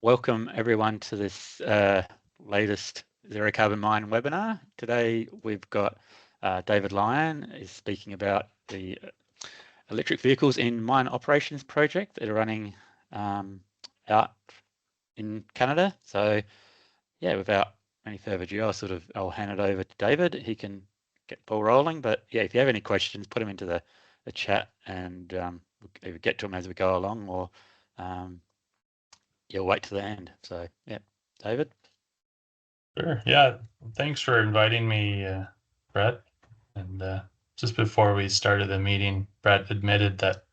Welcome everyone to this latest Zero Carbon Mine webinar. Today we've got David Lyon is speaking about the electric vehicles in mine operations project that are running out in Canada. So yeah, without any further ado, I'll hand it over to David. He can get the ball rolling. But yeah, if you have any questions, put them into the chat, and we'll either get to them as we go along, or you'll wait to the end. So yeah, David. Sure. Yeah. Thanks for inviting me, Brett. And just before we started the meeting, Brett admitted that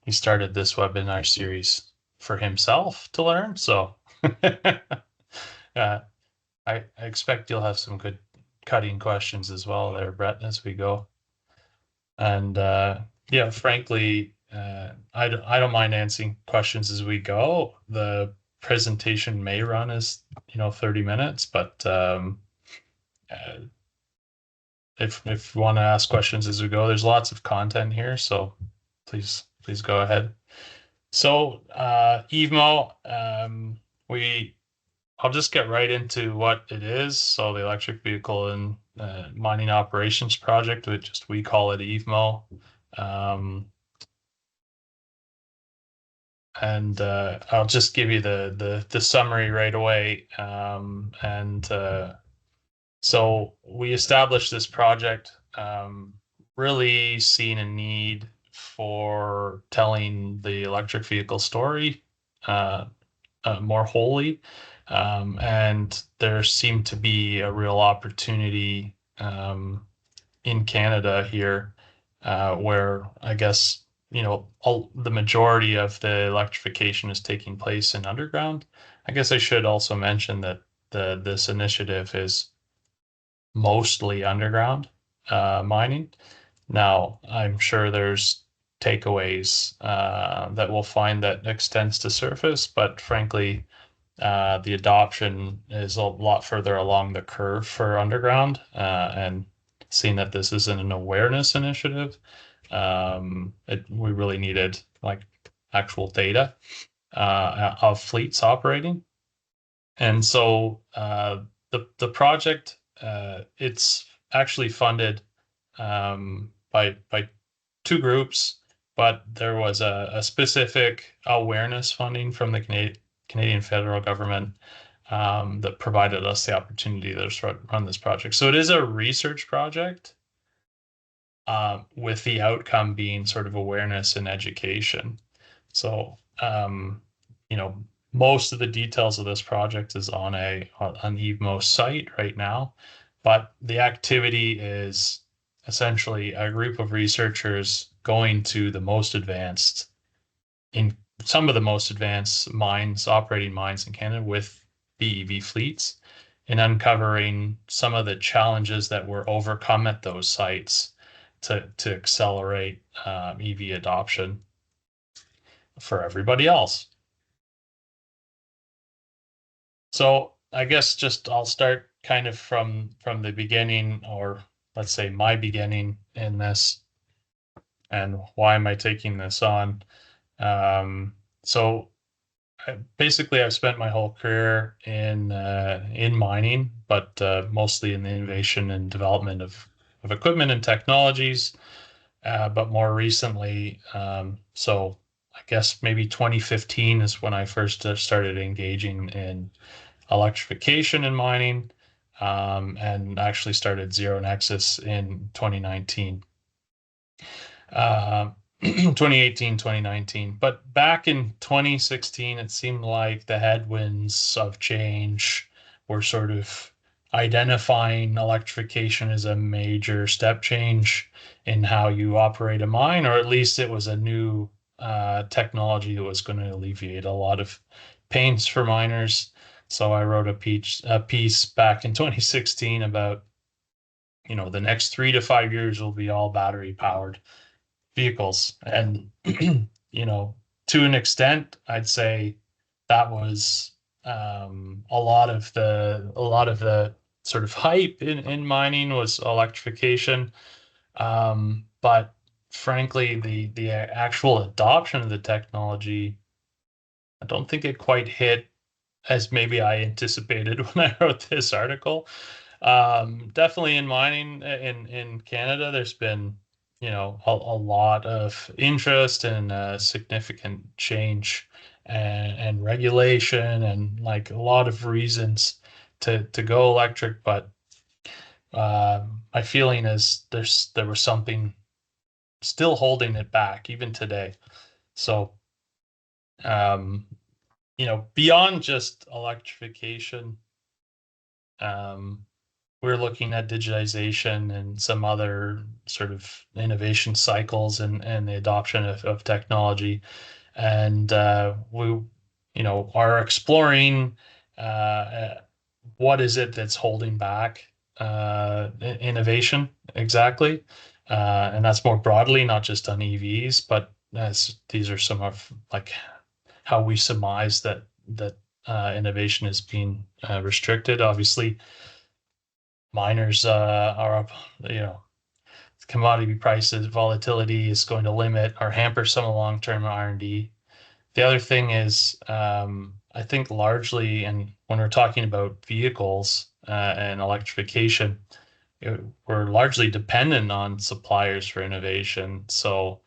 he started this webinar series for himself to learn. So I expect you'll have some good cutting questions as well there, Brett, as we go. And yeah, frankly, I don't mind answering questions as we go. The presentation may run as 30 minutes, but if you want to ask questions as we go, there's lots of content here, so please go ahead. So EVMO, I'll just get right into what it is. So the electric vehicle and mining operations project, we call it EVMO. And I'll just give you the summary right away. So we established this project, really seeing a need for telling the electric vehicle story more wholly. And there seemed to be a real opportunity in Canada here, where I guess the majority of the electrification is taking place in underground. I guess I should also mention that this initiative is mostly underground mining. Now, I'm sure there's takeaways that we'll find that extends to surface, but frankly, the adoption is a lot further along the curve for underground, and seeing that this isn't an awareness initiative, we really needed like actual data of fleets operating. And so the project, it's actually funded by two groups, but there was a specific awareness funding from the Canadian federal government that provided us the opportunity to run this project. So it is a research project, with the outcome being sort of awareness and education. So most of the details of this project is on EVMO site right now, but the activity is essentially a group of researchers going to some of the most advanced operating mines in Canada with BEV fleets, and uncovering some of the challenges that were overcome at those sites to accelerate EV adoption for everybody else. So I guess I'll start kind of from the beginning, or let's say my beginning in this, and why am I taking this on? So basically, I've spent my whole career in mining, but mostly in the innovation and development of equipment and technologies. But more recently, so I guess maybe 2015 is when I first started engaging in electrification in mining, and actually started Zero Nexus in 2019. 2018, 2019. But back in 2016, it seemed like the headwinds of change were sort of identifying electrification as a major step change in how you operate a mine, or at least it was a new technology that was going to alleviate a lot of pains for miners. So I wrote a piece back in 2016 about, the next 3 to 5 years will be all battery powered vehicles. And to an extent, I'd say that was a lot of the sort of hype in mining was electrification. But frankly, the actual adoption of the technology, I don't think it quite hit as maybe I anticipated when I wrote this article. Definitely in mining in Canada, there's been, a lot of interest and significant change and regulation and like a lot of reasons to go electric. But my feeling is there was something still holding it back even today. So, um, beyond just electrification, um, we're looking at digitization and some other sort of innovation cycles and the adoption of technology. And we, are exploring what is it that's holding back innovation exactly. And that's more broadly, not just on EVs, but as these are some of like how we surmise that innovation is being restricted. Obviously, miners are up, commodity prices, volatility is going to limit or hamper some long-term R&D. The other thing is, I think largely, and when we're talking about vehicles and electrification, we're largely dependent on suppliers for innovation. So,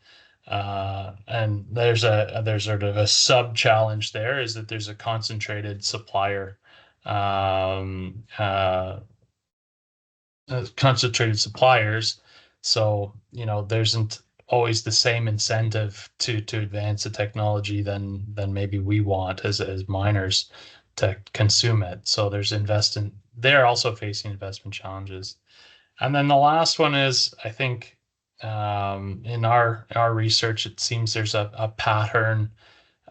and there's sort of a sub challenge there is that there's a concentrated supplier um, uh, concentrated suppliers. So, there isn't always the same incentive to advance the technology than maybe we want as miners to consume it. So there's investment. They're also facing investment challenges. And then the last one is, I think, in our research, it seems there's a pattern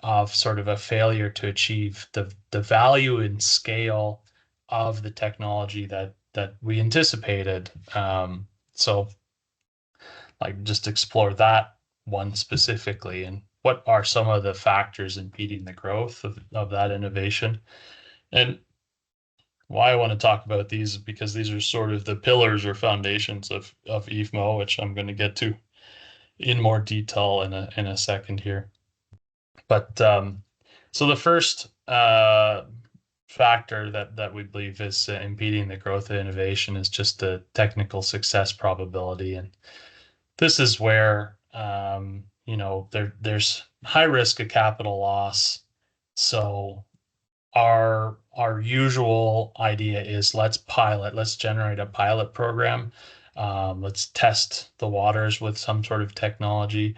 of sort of a failure to achieve the value and scale of the technology that we anticipated. So like just explore that one specifically and what are some of the factors impeding the growth of that innovation. And why I want to talk about these is because these are sort of the pillars or foundations of EVMO, which I'm going to get to in more detail in a second here. But so the first factor that we believe is impeding the growth of innovation is just the technical success probability, and this is where there's high risk of capital loss. So our usual idea is let's generate a pilot program. Let's test the waters with some sort of technology.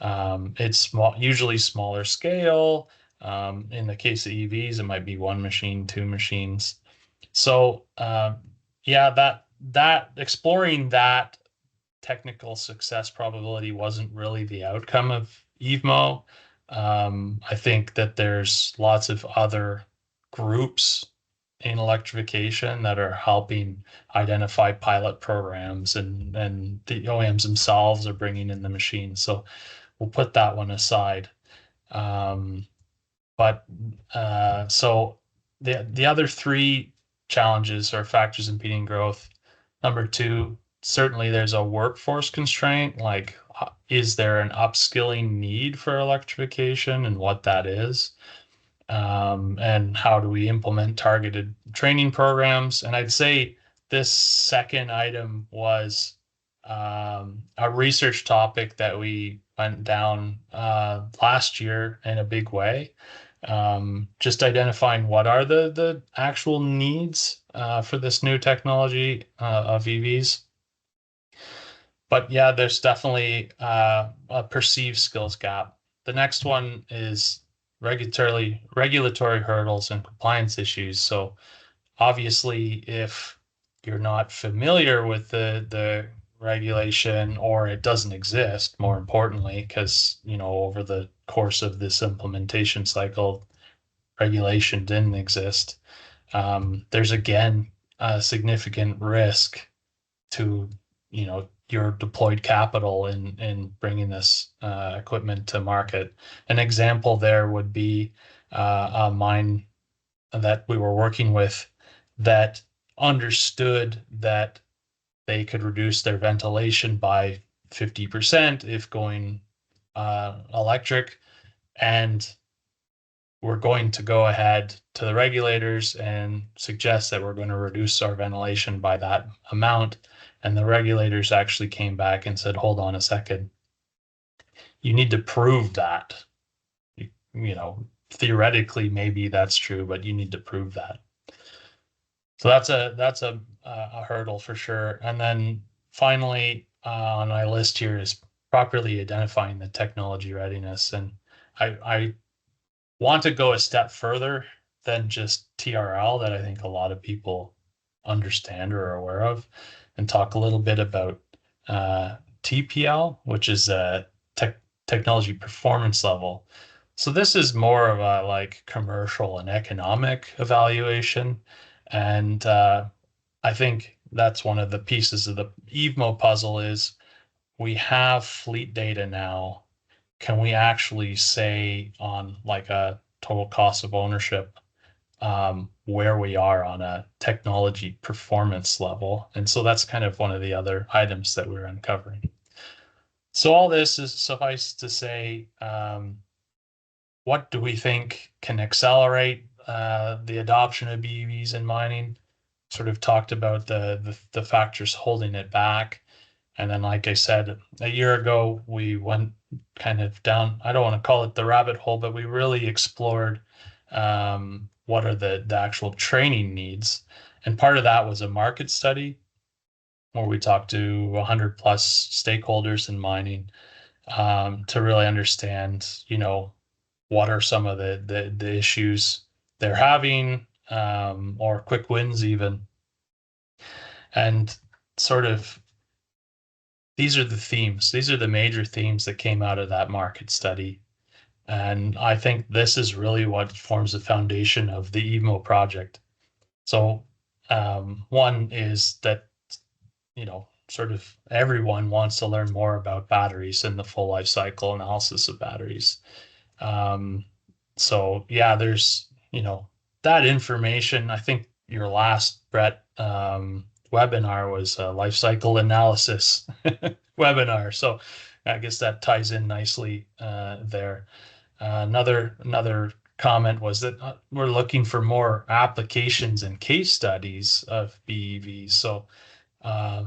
It's usually smaller scale. In the case of EVs, it might be one machine, two machines. So yeah, that exploring that technical success probability wasn't really the outcome of EVMO. I think that there's lots of other groups in electrification that are helping identify pilot programs, and the OEMs themselves are bringing in the machines. So we'll put that one aside. Um, but so the other three challenges or factors impeding growth. Number two, certainly there's a workforce constraint. Like, is there an upskilling need for electrification and what that is? And how do we implement targeted training programs? And I'd say this second item was a research topic that we went down last year in a big way. Just identifying what are the actual needs for this new technology of EVs. But yeah, there's definitely a perceived skills gap. The next one is regulatory hurdles and compliance issues. So obviously, if you're not familiar with the regulation or it doesn't exist, more importantly, because over the course of this implementation cycle, regulation didn't exist. There's again a significant risk to your deployed capital in bringing this equipment to market. An example there would be a mine that we were working with that understood that they could reduce their ventilation by 50% if going electric, and we're going to go ahead to the regulators and suggest that we're going to reduce our ventilation by that amount. And the regulators actually came back and said, hold on a second, you need to prove that. You know, theoretically, maybe that's true, but you need to prove that. So that's a hurdle for sure. And then finally, on my list here is properly identifying the technology readiness. And I want to go a step further than just TRL that I think a lot of people understand or are aware of, and talk a little bit about TPL, which is a technology performance level. So this is more of a like commercial and economic evaluation, and I think that's one of the pieces of the EVMO puzzle is we have fleet data now. Can we actually say on like a total cost of ownership where we are on a technology performance level? And so that's kind of one of the other items that we're uncovering. So all this is suffice to say, what do we think can accelerate the adoption of BEVs in mining? Sort of talked about the factors holding it back. And then, like I said, a year ago, we went kind of down, I don't want to call it the rabbit hole, but we really explored what are the actual training needs. And part of that was a market study where we talked to 100 plus stakeholders in mining to really understand, you know, what are some of the issues they're having or quick wins even. And sort of these are the themes. These are the major themes that came out of that market study. And I think this is really what forms the foundation of the EVMO project. So one is that, you know, sort of everyone wants to learn more about batteries and the full life cycle analysis of batteries. So yeah, there's, you know, that information. I think your last, Brett, webinar was a life cycle analysis webinar. So I guess that ties in nicely there. Another comment was that we're looking for more applications and case studies of BEVs. So uh,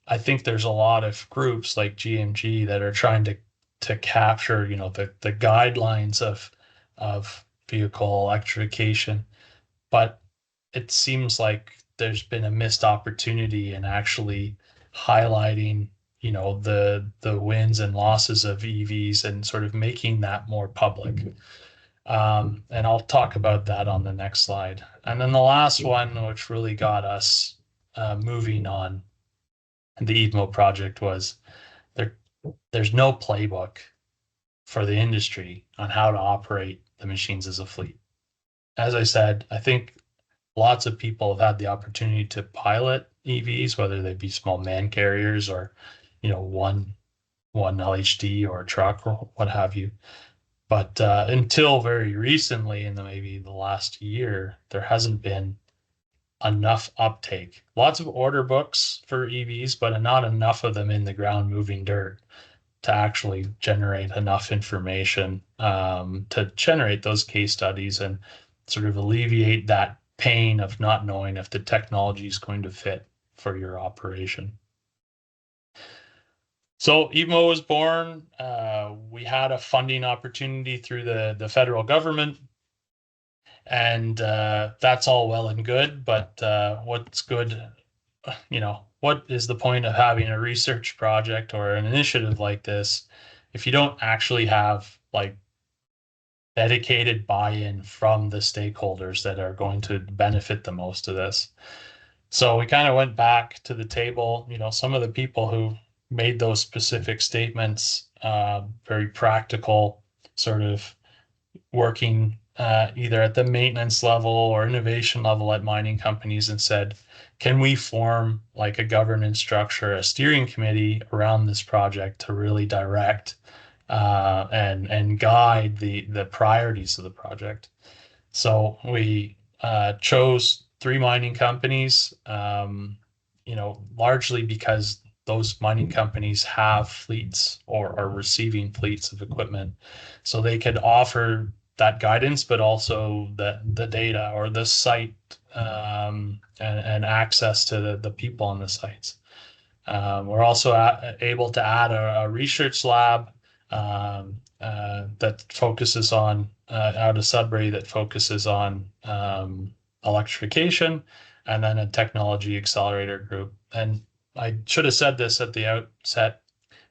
I think there's a lot of groups like GMG that are trying to capture, you know, the guidelines of vehicle electrification, but it seems like there's been a missed opportunity in actually highlighting, you know, the wins and losses of EVs and sort of making that more public. And I'll talk about that on the next slide. And then the last one, which really got us moving on the EVMO project, was there's no playbook for the industry on how to operate the machines as a fleet. As I said, I think lots of people have had the opportunity to pilot EVs, whether they be small man carriers or, you know, one LHD or a truck or what have you. But until very recently, in maybe the last year, there hasn't been enough uptake. Lots of order books for EVs, but not enough of them in the ground moving dirt to actually generate enough information to generate those case studies and sort of alleviate that pain of not knowing if the technology is going to fit for your operation. So EVMO was born. We had a funding opportunity through the federal government, and that's all well and good. But what's good, you know, what is the point of having a research project or an initiative like this if you don't actually have like dedicated buy-in from the stakeholders that are going to benefit the most of this? So we kind of went back to the table, you know, some of the people who made those specific statements, very practical, sort of working either at the maintenance level or innovation level at mining companies, and said, can we form like a governance structure, a steering committee around this project to really direct and guide the priorities of the project? So we chose 3 mining companies, you know, largely because those mining companies have fleets or are receiving fleets of equipment. So they could offer that guidance, but also the data or the site and access to the people on the sites. We're also able to add a research lab that focuses on out of Sudbury that focuses on electrification, and then a technology accelerator group. And I should have said this at the outset,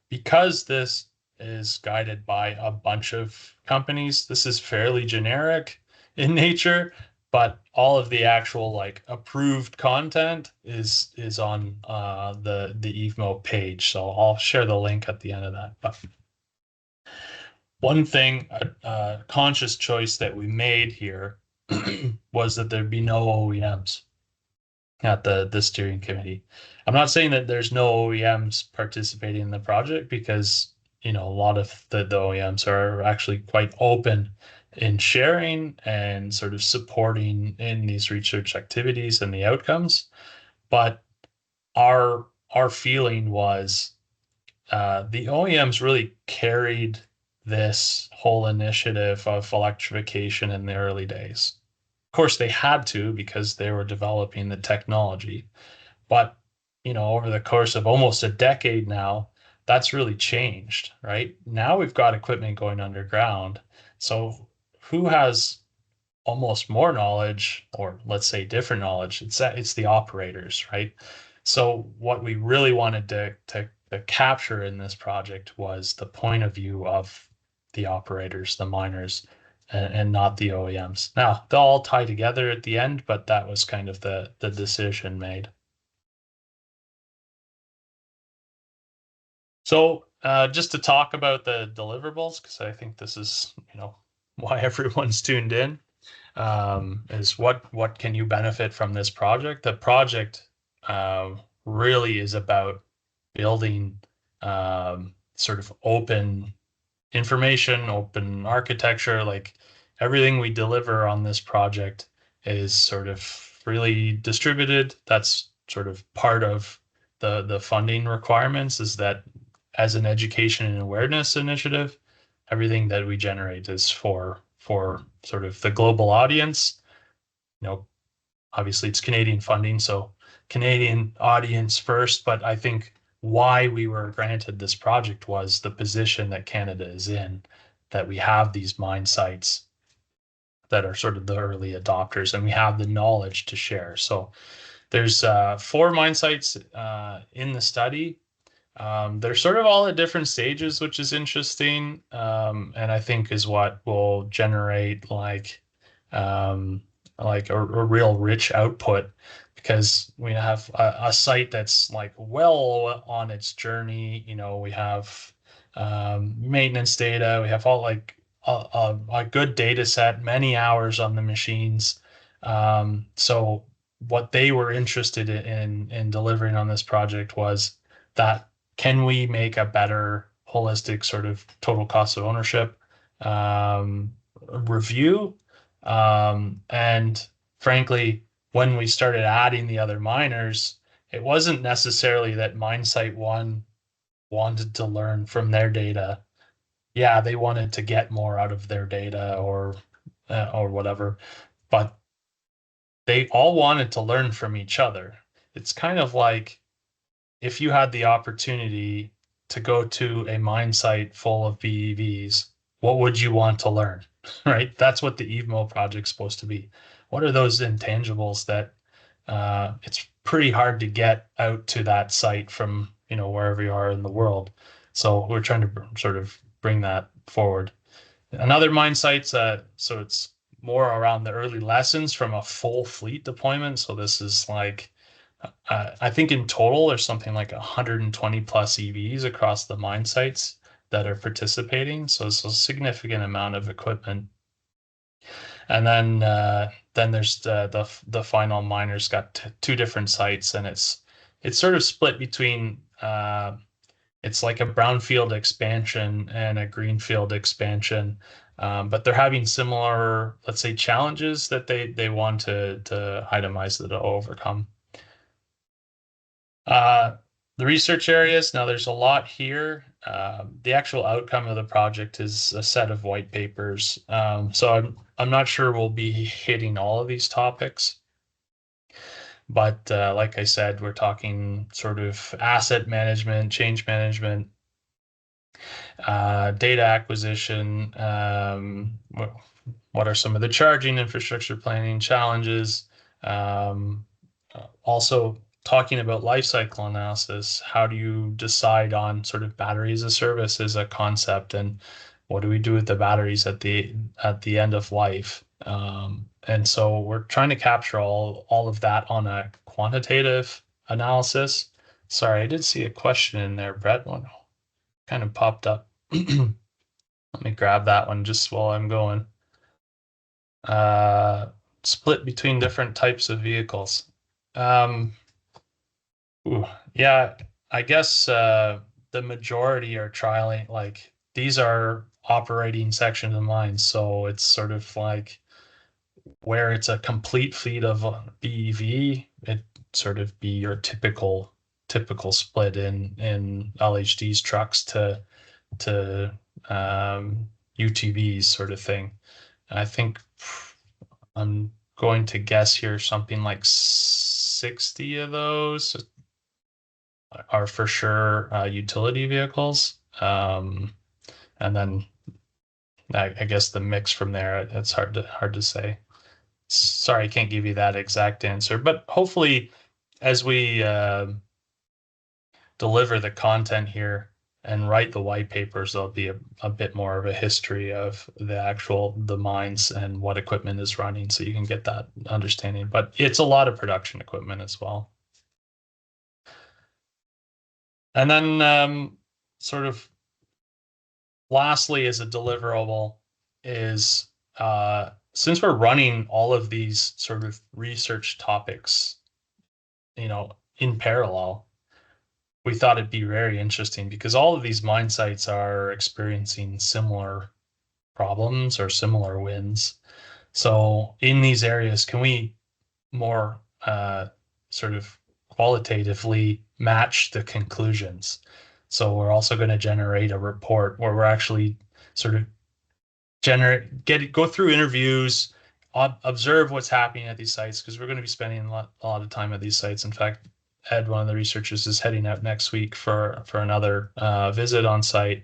because this is guided by a bunch of companies. This is fairly generic in nature, but all of the actual like approved content is on the EVMO page. So I'll share the link at the end of that. But one thing, a conscious choice that we made here was that there'd be no OEMs at the steering committee. I'm not saying that there's no OEMs participating in the project, because a lot of the OEMs are actually quite open in sharing and sort of supporting in these research activities and the outcomes. But our feeling was the OEMs really carried this whole initiative of electrification in the early days. Of course, they had to, because they were developing the technology. But, over the course of almost a decade now, that's really changed, right? Now we've got equipment going underground. So who has almost more knowledge, or let's say different knowledge? It's the operators, right? So what we really wanted to capture in this project was the point of view of the operators, the miners, and not the OEMs. Now they'll all tie together at the end, but that was kind of the decision made. So just to talk about the deliverables, because I think this is why everyone's tuned in, is what can you benefit from this project? The project really is about building sort of open information, open architecture. Like, everything we deliver on this project is sort of freely distributed. That's sort of part of the funding requirements, is that as an education and awareness initiative, everything that we generate is for sort of the global audience. Obviously it's Canadian funding, so Canadian audience first, but I think why we were granted this project was the position that Canada is in, that we have these mine sites that are sort of the early adopters, and we have the knowledge to share. So there's 4 mine sites in the study. They're sort of all at different stages, which is interesting, and I think is what will generate like a real rich output, because we have a site that's like well on its journey. We have maintenance data. We have all like a good data set, many hours on the machines. So what they were interested in delivering on this project was that, can we make a better holistic sort of total cost of ownership review? And frankly, when we started adding the other miners, it wasn't necessarily that mine site 1 wanted to learn from their data. Yeah, they wanted to get more out of their data or whatever, but they all wanted to learn from each other. It's kind of like, if you had the opportunity to go to a mine site full of BEVs, what would you want to learn? Right? That's what the EVMO project's supposed to be. What are those intangibles that it's pretty hard to get out to that site from wherever you are in the world? So we're trying to sort of bring that forward. Another mine site's so it's more around the early lessons from a full fleet deployment. So this is like, I think in total there's something like 120 plus EVs across the mine sites that are participating. So it's a significant amount of equipment. And then there's the final miner's got 2 different sites, and it's sort of split between it's like a brownfield expansion and a greenfield expansion. But they're having similar, let's say, challenges that they want to itemize that to overcome. The research areas, now there's a lot here. The actual outcome of the project is a set of white papers. So I'm not sure we'll be hitting all of these topics. But like I said, we're talking sort of asset management, change management, data acquisition, what are some of the charging infrastructure planning challenges, also talking about life cycle analysis. How do you decide on sort of battery as a service as a concept, and what do we do with the batteries at the end of life? And so we're trying to capture all of that on a quantitative analysis. Sorry, I did see a question in there, Brett. One kind of popped up. Let me grab that one just while I'm going. Split between different types of vehicles. Um, yeah, I guess the majority are trialing, like these are operating sections of mines, so it's sort of like where it's a complete fleet of BEV, it sort of be your typical split in LHD's trucks to UTVs sort of thing. I think I'm going to guess here something like 60 of those are for sure utility vehicles. And then I guess the mix from there, it's hard to say. Sorry, I can't give you that exact answer, but hopefully as we deliver the content here and write the white papers, there'll be a bit more of a history of the mines and what equipment is running, so you can get that understanding. But it's a lot of production equipment as well. And then sort of lastly, as a deliverable, is since we're running all of these sort of research topics, in parallel, we thought it'd be very interesting because all of these mine sites are experiencing similar problems or similar wins. So in these areas, can we more sort of qualitatively match the conclusions? So we're also going to generate a report where we're actually sort of go through interviews, observe what's happening at these sites, because we're going to be spending a lot of time at these sites. In fact, Ed, one of the researchers, is heading out next week for another visit on site,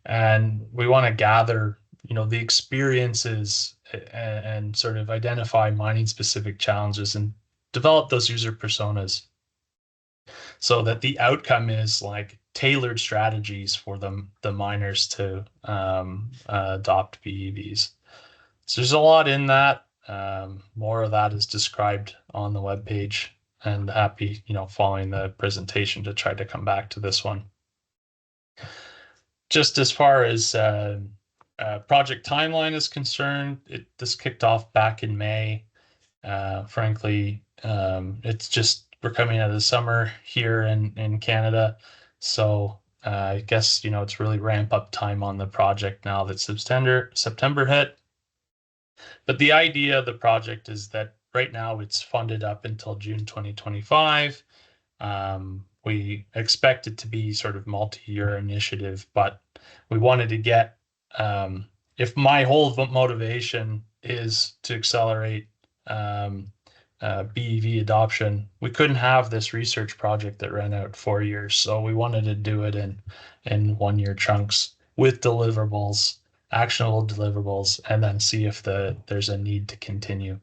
and we want to gather, the experiences and sort of identify mining specific challenges and develop those user personas so that the outcome is like tailored strategies for the miners to adopt BEVs. So there's a lot in that. More of that is described on the webpage, and happy, following the presentation, to try to come back to this one. Just as far as project timeline is concerned, this kicked off back in May. Frankly, it's just we're coming out of the summer here in Canada, so I guess it's really ramp up time on the project now that September hit. But the idea of the project is that right now it's funded up until June 2025. We expect it to be sort of multi-year initiative, but we wanted to get, if my whole motivation is to accelerate BEV adoption, we couldn't have this research project that ran out 4 years. So we wanted to do it in 1 year chunks with deliverables, actionable deliverables, and then see if there's a need to continue.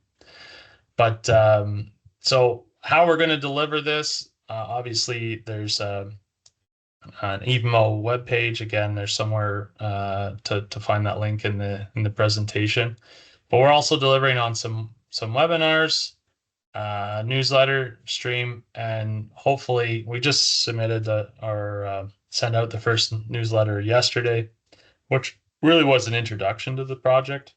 But so how we're going to deliver this, obviously there's an EVMO webpage. Again, there's somewhere to find that link in the presentation. But we're also delivering on some webinars, newsletter stream, and hopefully we just submitted or sent out the first newsletter yesterday, which really was an introduction to the project.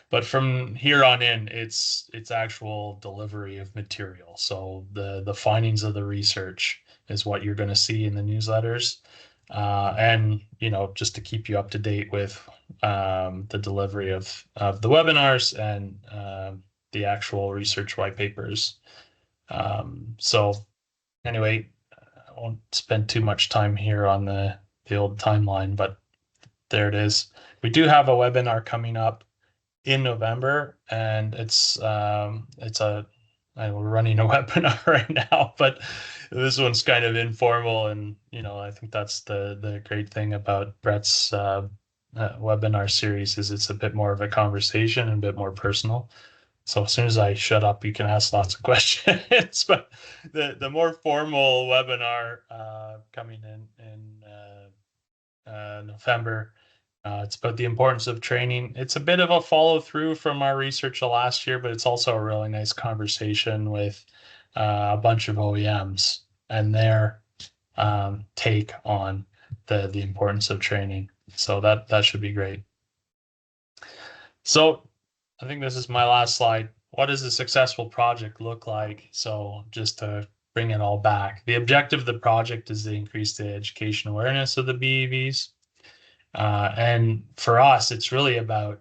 But from here on in, it's actual delivery of material. So the findings of the research is what you're going to see in the newsletters, and just to keep you up to date with the delivery of the webinars and the actual research white papers. So anyway, won't spend too much time here on the old timeline, but there it is. We do have a webinar coming up in November, and we're running a webinar right now, but this one's kind of informal, and I think that's the great thing about Brett's webinar series is it's a bit more of a conversation and a bit more personal. So as soon as I shut up, you can ask lots of questions. But the more formal webinar coming in November. It's about the importance of training. It's a bit of a follow through from our research of last year, but it's also a really nice conversation with a bunch of OEMs and their take on the importance of training. So that should be great. So I think this is my last slide. What does a successful project look like? So just to bring it all back, the objective of the project is to increase the education awareness of the BEVs. And for us, it's really about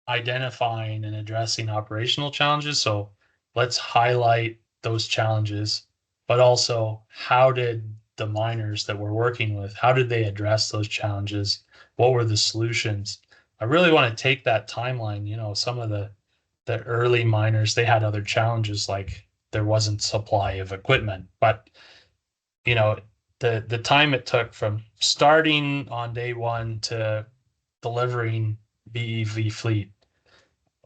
identifying and addressing operational challenges. So let's highlight those challenges, but also how did the miners that we're working with, how did they address those challenges? What were the solutions? I really want to take that timeline. Some of the early miners, they had other challenges like there wasn't supply of equipment, but the time it took from starting on day one to delivering BEV fleet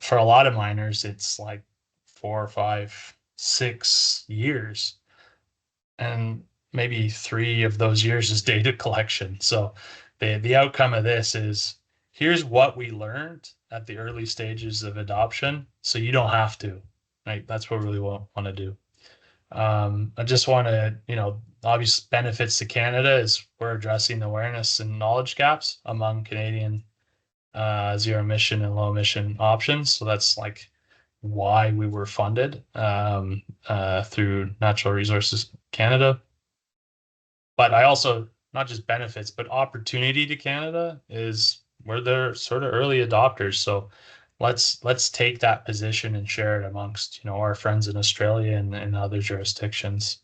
for a lot of miners, it's like 4, 5, 6 years, and maybe 3 of those years is data collection. So the outcome of this is here's what we learned at the early stages of adoption, so you don't have to. Right? That's what we really want to do. I just want to, obvious benefits to Canada is we're addressing awareness and knowledge gaps among Canadian zero emission and low emission options. So that's like why we were funded through Natural Resources Canada. But I also, not just benefits, but opportunity to Canada is we're the sort of early adopters. So let's take that position and share it amongst our friends in Australia and other jurisdictions.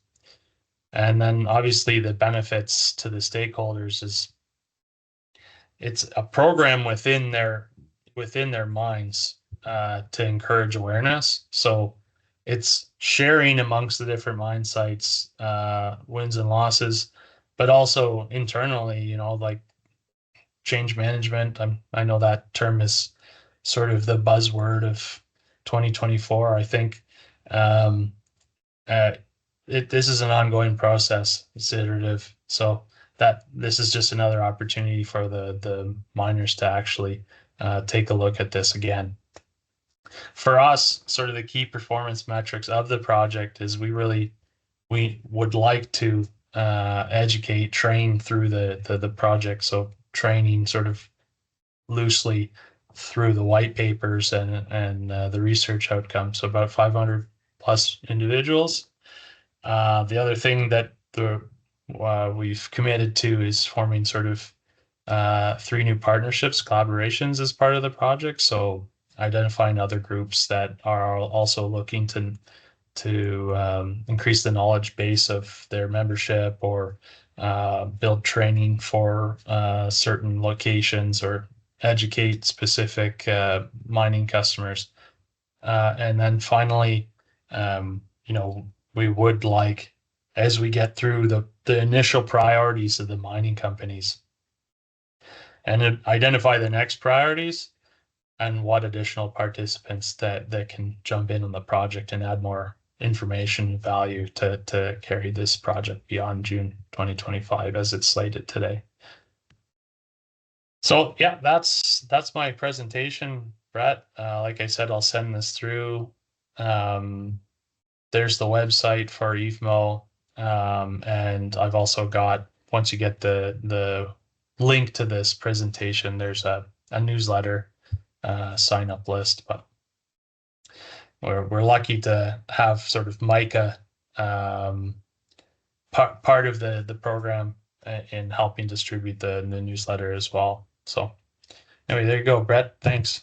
And then obviously the benefits to the stakeholders is it's a program within their minds to encourage awareness. So it's sharing amongst the different mine sites wins and losses, but also internally, like change management. I know that term is sort of the buzzword of 2024. I think this is an ongoing process. It's iterative. So that this is just another opportunity for the miners to actually take a look at this again. For us, sort of the key performance metrics of the project is we would like to educate, train through the project. So training sort of loosely through the white papers and the research outcomes. So about 500 plus individuals. The other thing that we've committed to is forming sort of 3 new partnerships, collaborations as part of the project. So identifying other groups that are also looking to increase the knowledge base of their membership or build training for certain locations or educate specific mining customers. And then finally, we would like, as we get through the initial priorities of the mining companies and identify the next priorities and what additional participants that can jump in on the project and add more information and value to carry this project beyond June 2025 as it's slated today. So yeah, that's my presentation, Brett. Like I said, I'll send this through. There's the website for EVMO, and I've also got, once you get the link to this presentation, there's a newsletter sign up list. But we're lucky to have sort of Micah part of the program in helping distribute the newsletter as well. So anyway, there you go, Brett. Thanks.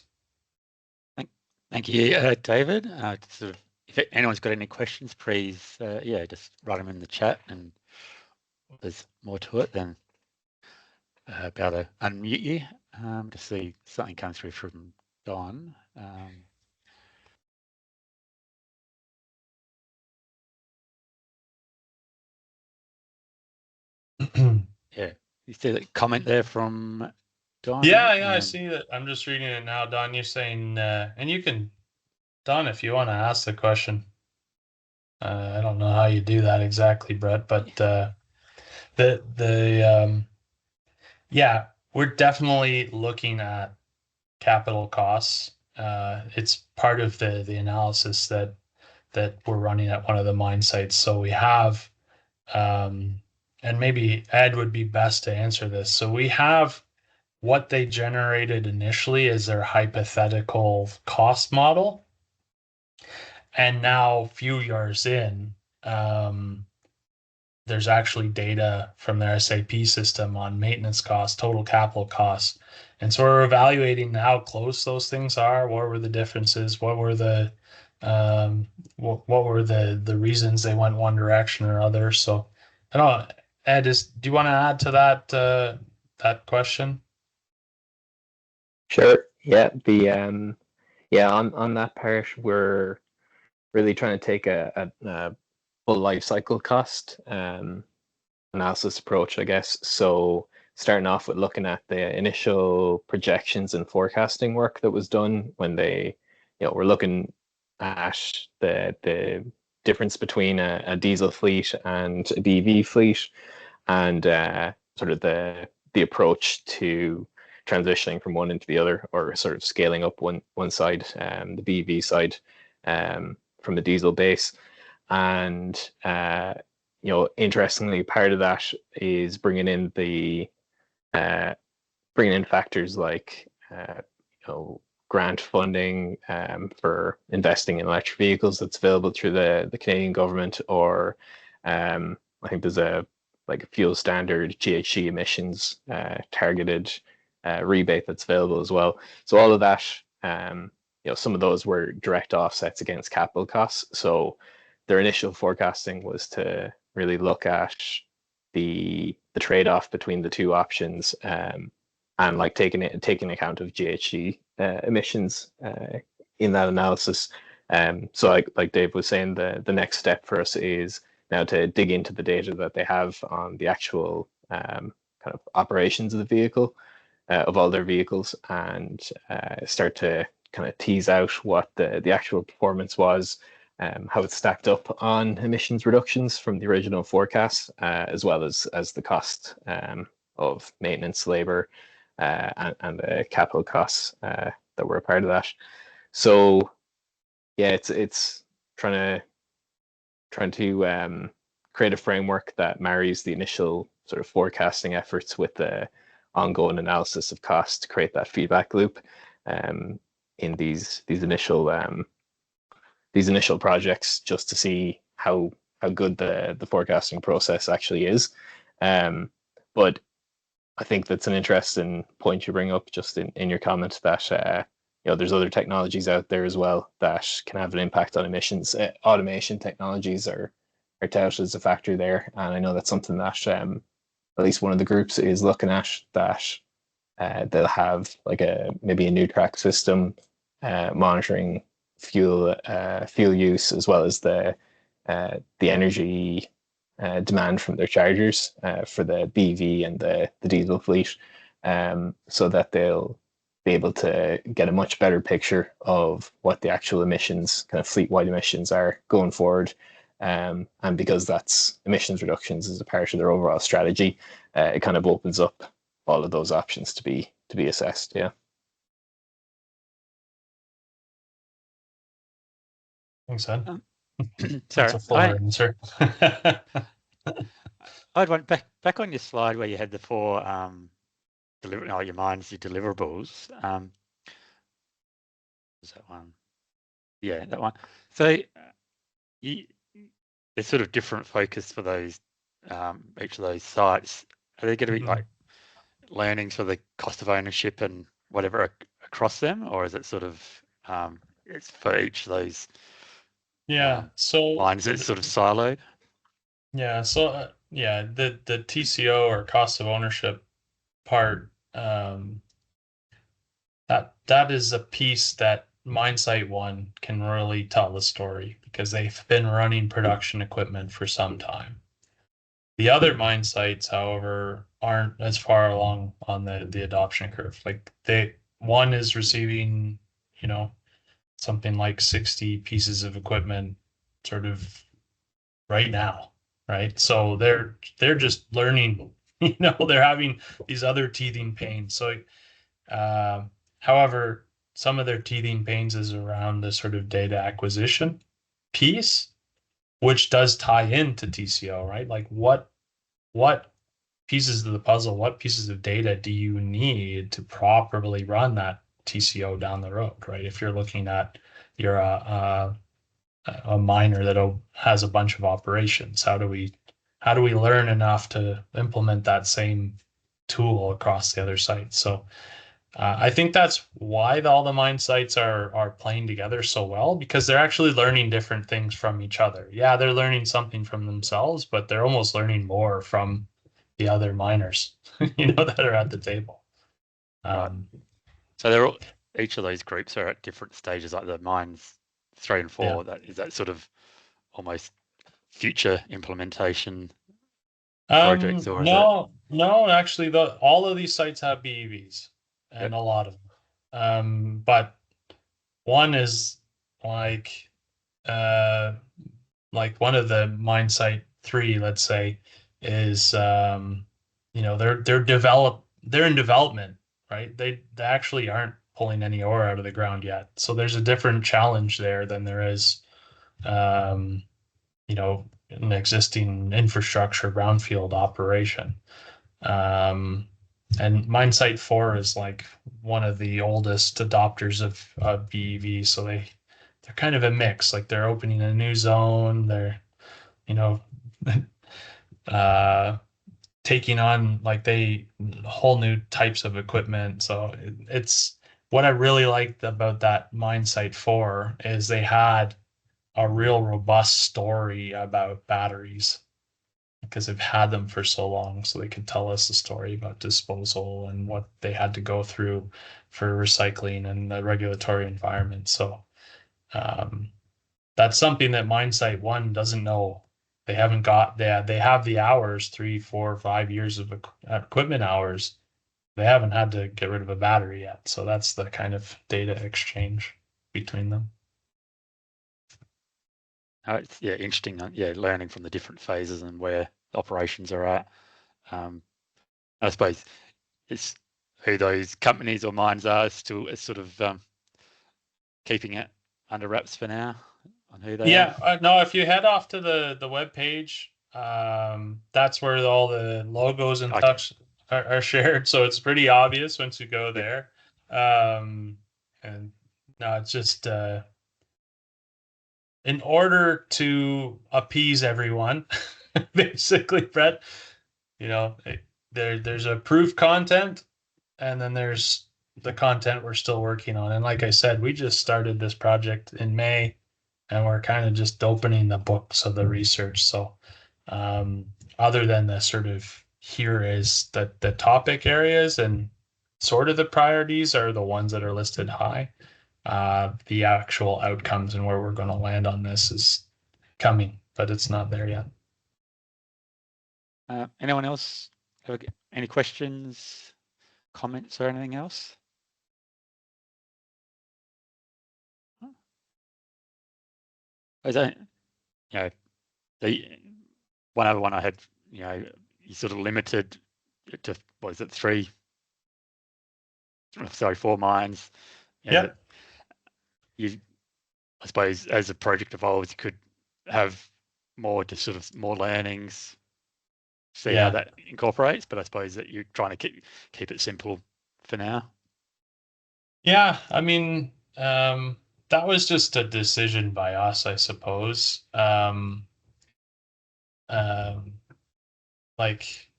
Thank you, David. Sort of, if anyone's got any questions, please, just write them in the chat, and there's more to it, then about to unmute you to see something come through from Don. Yeah, you see that comment there from Don? Yeah, I see that. I'm just reading it now, Don. You're saying, and you can, Don, if you want to ask the question. I don't know how you do that exactly, Brett, but the yeah, we're definitely looking at capital costs. It's part of the analysis that we're running at one of the mine sites. So we have, and maybe Ed would be best to answer this. So we have what they generated initially as their hypothetical cost model, and now few years in, there's actually data from their SAP system on maintenance costs, total capital costs. And so we're evaluating how close those things are. What were the differences? What were the reasons they went one direction or other? So I don't know, Ed, do you want to add to that question? Sure. Yeah. On that part, we're really trying to take a full life cycle cost analysis approach, I guess. So starting off with looking at the initial projections and forecasting work that was done when we're looking at the difference between a diesel fleet and a BV fleet, and sort of the approach to transitioning from one into the other, or sort of scaling up one side, the BV side, from the diesel base. And interestingly, part of that is bringing in factors like grant funding for investing in electric vehicles that's available through the Canadian government, or I think there's a fuel standard GHG emissions targeted rebate that's available as well. So all of that, some of those were direct offsets against capital costs. So their initial forecasting was to really look at the trade-off between the two options, and taking account of GHG emissions in that analysis. So like Dave was saying, the next step for us is now to dig into the data that they have on the actual kind of operations of the vehicle, of all their vehicles, and start to kind of tease out what the actual performance was, how it stacked up on emissions reductions from the original forecast, as well as the cost of maintenance, labor, and the capital costs that were a part of that. So yeah, it's trying to create a framework that marries the initial sort of forecasting efforts with the ongoing analysis of cost to create that feedback loop in these initial projects, just to see how good the forecasting process actually is. But I think that's an interesting point you bring up just in your comment, that there's other technologies out there as well that can have an impact on emissions. Automation technologies are touted as a factor there, and I know that's something that at least one of the groups is looking at, that they'll have maybe a new track system monitoring fuel use, as well as the energy demand from their chargers for the BV and the diesel fleet, so that they'll be able to get a much better picture of what the actual emissions, kind of fleet-wide emissions, are going forward. And because that's emissions reductions as a part of their overall strategy, it kind of opens up all of those options to be assessed. Yeah. Thanks, Ed. Sorry, That's a fuller answer. I'd want back on your slide where you had the four your mines, your deliverables. Was that one? Yeah, that one. So there's sort of different focus for those each of those sites. Are there going to be like learnings for the cost of ownership and whatever across them, or is it sort of it's for each of those so lines? It's sort of siloed. Yeah, so yeah, the TCO or cost of ownership part, that is a piece that Mine Site 1 can really tell the story because they've been running production equipment for some time. The other mine sites, however, aren't as far along on the adoption curve. Like one is receiving, you know, something like 60 pieces of equipment sort of right now, right? So they're just learning, they're having these other teething pains. So uh, however, some of their teething pains is around the sort of data acquisition piece, which does tie into TCO, right? Like what pieces of the puzzle, what pieces of data do you need to properly run that TCO down the road, right? If you're looking at your a miner that has a bunch of operations, how do we learn enough to implement that same tool across the other sites? So I think that's why all the mine sites are playing together so well, because they're actually learning different things from each other. Yeah, they're learning something from themselves, but they're almost learning more from the other miners, that are at the table. Right. So they're all, each of those groups are at different stages, like the mines 3 and 4. Yeah. Is that sort of almost future implementation projects, or is it? No, actually, all of these sites have BEVs, Yep. and a lot of them. But one is like uh, one of the mine site 3, let's say, is they're in development, right? They actually aren't pulling any ore out of the ground yet. So there's a different challenge there than there is um, an existing infrastructure brownfield operation. Um, and Mine Site 4 is like one of the oldest adopters of BEV, so they're kind of a mix. Like they're opening a new zone, they're you know uh, taking on like they whole new types of equipment. So it's what I really liked about that Mine Site 4 is they had a real robust story about batteries because they've had them for so long, so they could tell us the story about disposal and what they had to go through for recycling and the regulatory environment. So um, that's something that Mine Site 1 doesn't know. They haven't got they have the hours, 3, 4, 5 years of equipment hours. They haven't had to get rid of a battery yet. So that's the kind of data exchange between them. It's interesting. Learning from the different phases and where operations are at. I suppose it's who those companies or mines are still is sort of keeping it under wraps for now on who they are. Yeah, no, if you head off to the web page, that's where all the logos and Okay. such are shared. So it's pretty obvious once you go there. And no, it's just in order to appease everyone, basically, Brett, there's a proof content, and then there's the content we're still working on. And like I said, we just started this project in May, and we're kind of just opening the books of the research. So other than the sort of here is the topic areas and sort of the priorities are the ones that are listed high. The actual outcomes and where we're going to land on this is coming, but it's not there yet. Anyone else have any questions, comments, or anything else? I don't, the one other one I had, you sort of limited to, what is it, 4 mines. Yeah. I suppose as the project evolves, you could have more learnings, see how that incorporates, but I suppose that you're trying to keep it simple for now. Yeah, I mean, that was just a decision by us, I suppose. Like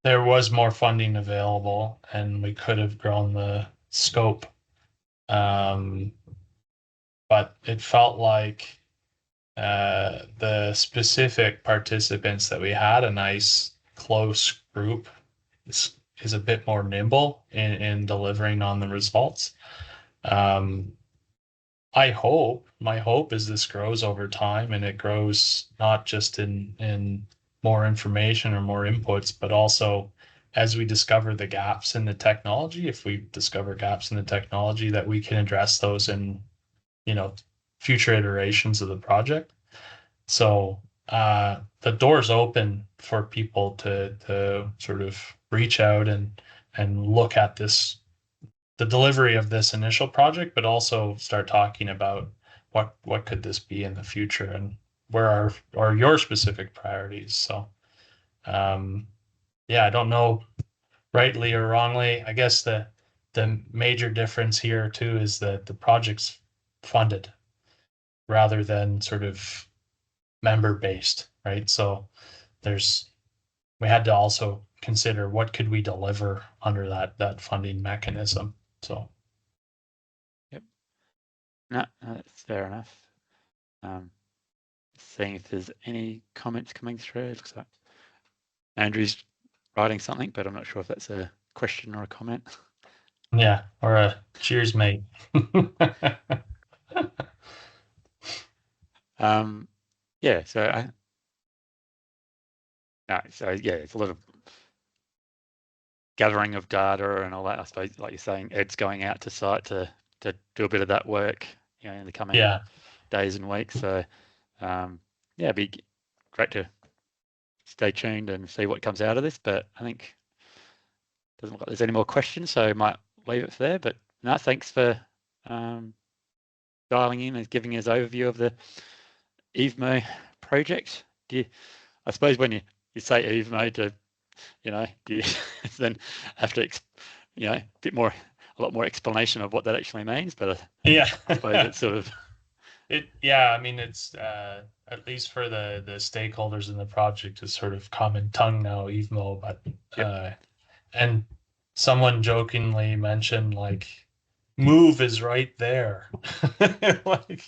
there was more funding available and we could have grown the scope. But it felt like the specific participants that we had, a nice close group, is a bit more nimble in delivering on the results. My hope is this grows over time, and it grows not just in more information or more inputs, but also as we discover the gaps in the technology. If we discover gaps in the technology, that we can address those in, future iterations of the project. So the door's open for people to sort of reach out and look at the delivery of this initial project, but also start talking about what could this be in the future, and where are your specific priorities. So I don't know, rightly or wrongly. I guess the major difference here too is that the project's funded rather than sort of member based, right? So we had to also consider what could we deliver under that funding mechanism. So Yep. No, that's fair enough. Seeing if there's any comments coming through. It looks like Andrew's writing something, but I'm not sure if that's a question or a comment. Yeah, or a cheers, mate. Yeah, so it's a lot of gathering of data and all that. I suppose, like you're saying, Ed's going out to site to do a bit of that work, in the coming days and weeks. So it'd be great to stay tuned and see what comes out of this. But I think it doesn't look like there's any more questions, so I might leave it there. But no, thanks for dialing in and giving us an overview of the EVMO project. I suppose when you say EVMO, do you then have to, a lot more explanation of what that actually means? But I suppose it's sort of I mean, it's at least for the stakeholders in the project, is sort of common tongue now, EVMO. But and someone jokingly mentioned, like, move is right there. Like,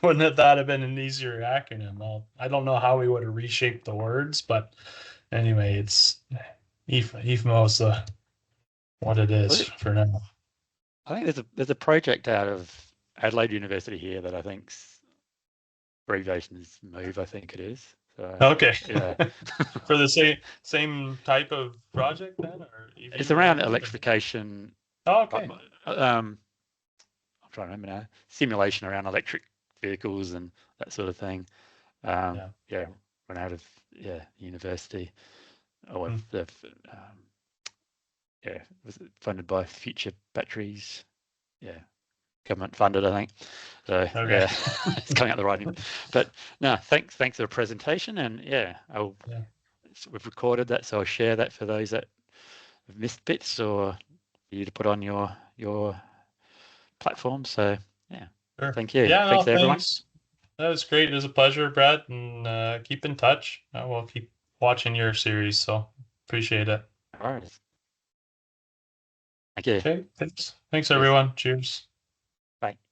wouldn't that have been an easier acronym? Well, I don't know how we would have reshaped the words, but anyway, it's EVMO is what it is for now. I think there's a project out of Adelaide University here that I think's abbreviation is MOVE, I think it is. So, okay. Yeah. For the same type of project then, or it's around electrification. Oh, okay. I'm trying to remember now. Simulation around electric vehicles and that sort of thing. Went out of university, or it was funded by Future Batteries. Yeah, government funded, I think. So it's coming out the right. But no, thanks for the presentation, and we've recorded that, so I'll share that for those that have missed bits, or for you to put on your platform. So sure. Thank you. Thanks everyone. That was great. It was a pleasure, Brad, and keep in touch. We'll keep watching your series, so appreciate it. All right. Thank you. Okay, thanks everyone. Cheers.